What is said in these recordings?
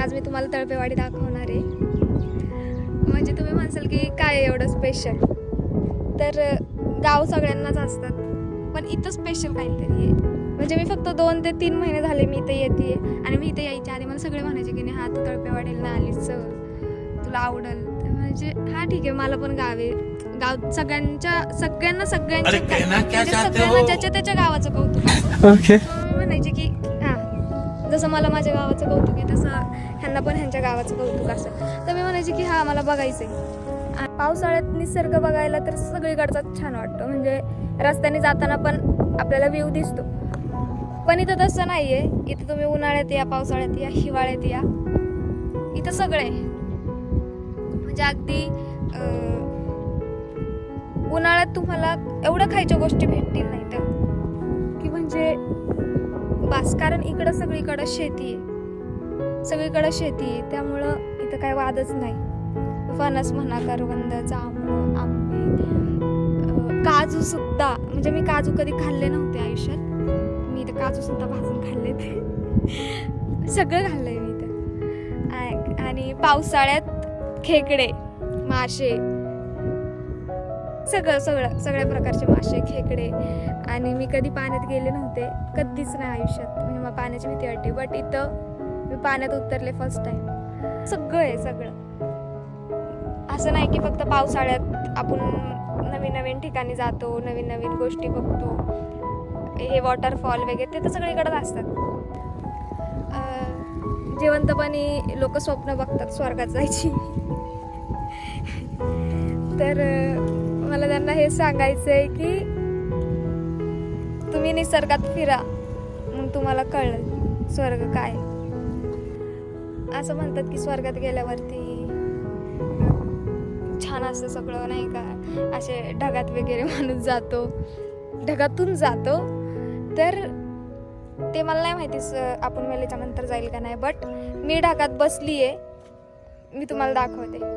आज मी तुम्हाला तळपेवाडी दाखवणार आहे. म्हणजे तुम्ही म्हणसाल की काय एवढं स्पेशल, तर गाव सगळ्यांनाच असतात, पण इथं स्पेशल काहीतरी आहे. म्हणजे मी फक्त 2 ते 3 महिने झाले मी इथे येते, आणि मी इथे यायच्या आधी मला सगळे म्हणायचे की नाही, हा तू तळपेवाडीला ना आलीच, तुला आवडल. म्हणजे हा ठीक आहे, मला पण गाव सगळ्यांना ज्याच्या त्याच्या गावाचं कौतुक असतं. मी म्हणायचे की हा, जसं मला माझ्या गावाचं कौतुक आहे तसं ह्यांना पण ह्यांच्या गावाचं कौतुक असतं. तर मी म्हणायचे की हा, मला बघायचंय. पावसाळ्यात निसर्ग बघायला तर सगळीकडचा छान वाटतो. म्हणजे रस्त्याने जाताना पण आपल्याला व्ह्यू दिसतो. पण इथं तसं नाहीये. इथं तुम्ही उन्हाळ्यात या, पावसाळ्यात या, हिवाळ्यात या, इथं सगळं आहे. म्हणजे अगदी उन्हाळ्यात तुम्हाला एवढ्या खायच्या गोष्टी भेटतील नाही तर की म्हणजे बास. कारण इकडं सगळीकडं शेती आहे, त्यामुळं इथं काय वादच नाही. फणस म्हणा, करवंद, जांभूळ, आंबे, काजू सुद्धा. म्हणजे मी काजू कधी खाल्ले नव्हते आयुष्यात, मी इथं काजू सुद्धा भाजून खाल्ले, ते सगळं खाल्लंय मी इथं. आणि पावसाळ्यात खेकडे, मासे, सगळ्या प्रकारचे मासे, खेकडे. आणि मी कधी पाण्यात गेले नव्हते, कधीच नाही आयुष्यात. म्हणजे मला पाण्याची भीती वाटते, बट इथं मी पाण्यात उतरले फर्स्ट टाइम. सगळं असं नाही की फक्त पावसाळ्यात आपण नवीन ठिकाणी जातो, नवीन गोष्टी बघतो. हे वॉटरफॉल वगैरे ते तर सगळीकडेच असतात. जिवंतपणी लोक स्वप्न बघतात स्वर्गात जायची. तर मला त्यांना हे सांगायचं आहे की तुम्ही निसर्गात फिरा, मग तुम्हाला कळलं स्वर्ग काय. असं म्हणतात की स्वर्गात गेल्यावरती छान असं सगळं, नाही का, असे ढगात वगैरे माणूस ढगातून जातो. तर ते मला नाही माहिती आपण मेल्याच्या नंतर जाईल का नाही, बट मी ढगात बसलीये, मी तुम्हाला दाखवते.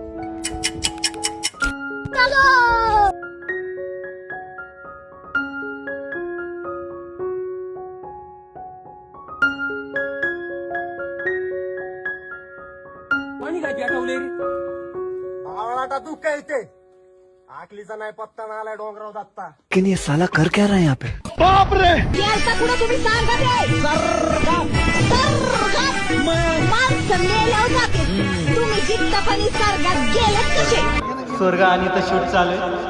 आवळाटा तू काय येते आकलीचा नाही पत्ता ना आलाय डोंगराव दत्ता. लेकिन ये साला कर क्या रहा है यहाँ पे? बाप रे, स्वर्ग आणि तर शूट चालू आहे.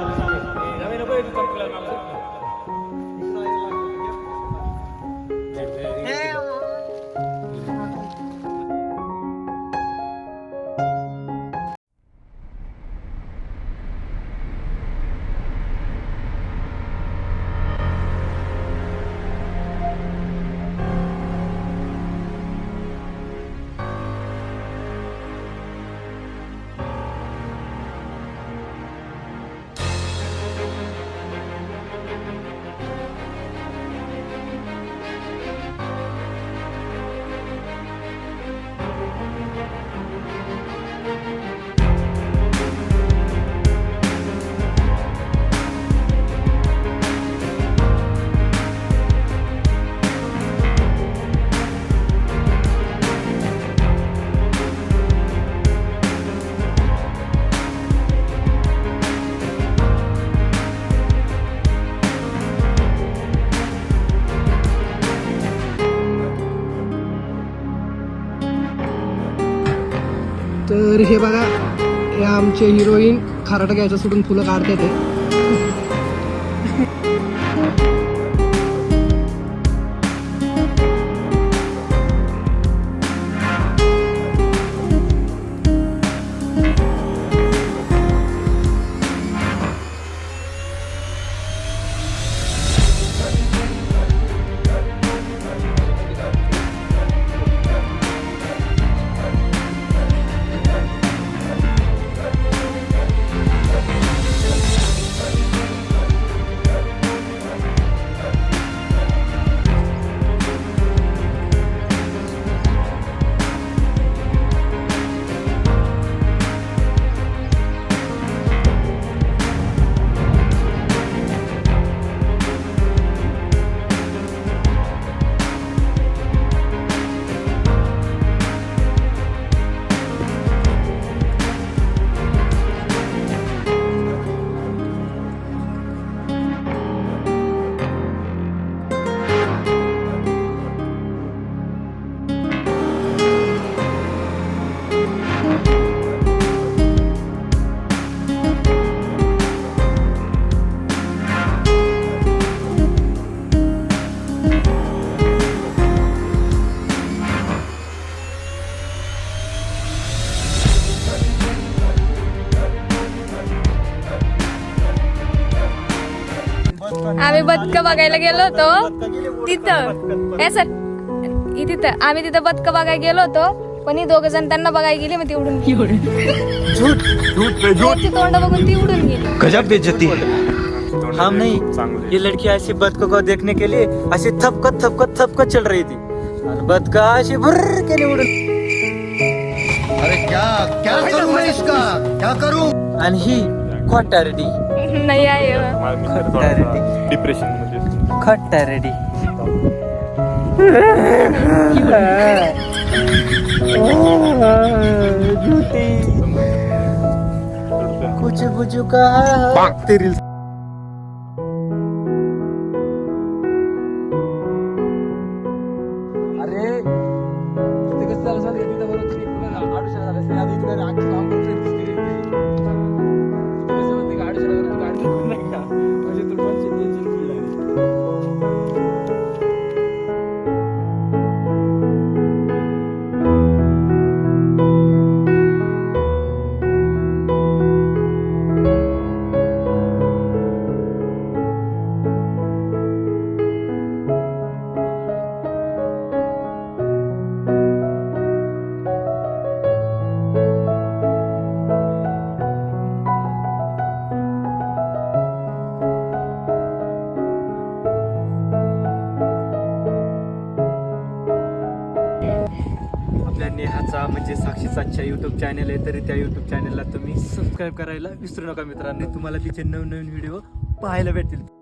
तर हे बघा, हे आमचे हिरोईन खाराटा घ्यायचं सोडून फुलं काढते ते. आम्ही बदक बघायला गेलो होतो तिथं हे सर तिथं आम्ही तिथं बदक बघायला गेलो होतो पण ही दोघं जण त्यांना बघायला गेले मग ती उडून गेली झूठ झूठ पे झूठ त्यांची तोंड बघून ती उडून गेली गजब बेइज्जती हम नहीं ये लड़की ऐसी बतकों को देखने के लिए ऐसी थपकत चल रही थी और बतका ऐसी भुर्र के लिए उड़न अरे क्या क्या करूं मैं इसका क्या करूं आणि ही खोटारडी नाही आहे डिप्रेशन मध्ये खोटारडी झूठी कुछ बुझू का तेरी अरे ते कसं झालं सांग तिथं बरोबर ती पुन्हा आडूशा झालं असते आधी इकडे आखी काम करत दिसते कसं म्हणते का आडूशा वरून गाडी नाही का म्हणजे तुला टेन्शन फील आहे आपल्या नेहाचा म्हणजे साक्षीचा यूट्यूब चॅनल आहे तरी त्या यूट्यूब चॅनलला तुम्ही सबस्क्राईब करायला विसरू नका मित्रांनो तुम्हाला तिचे नवनवीन व्हिडिओ पाहायला भेटतील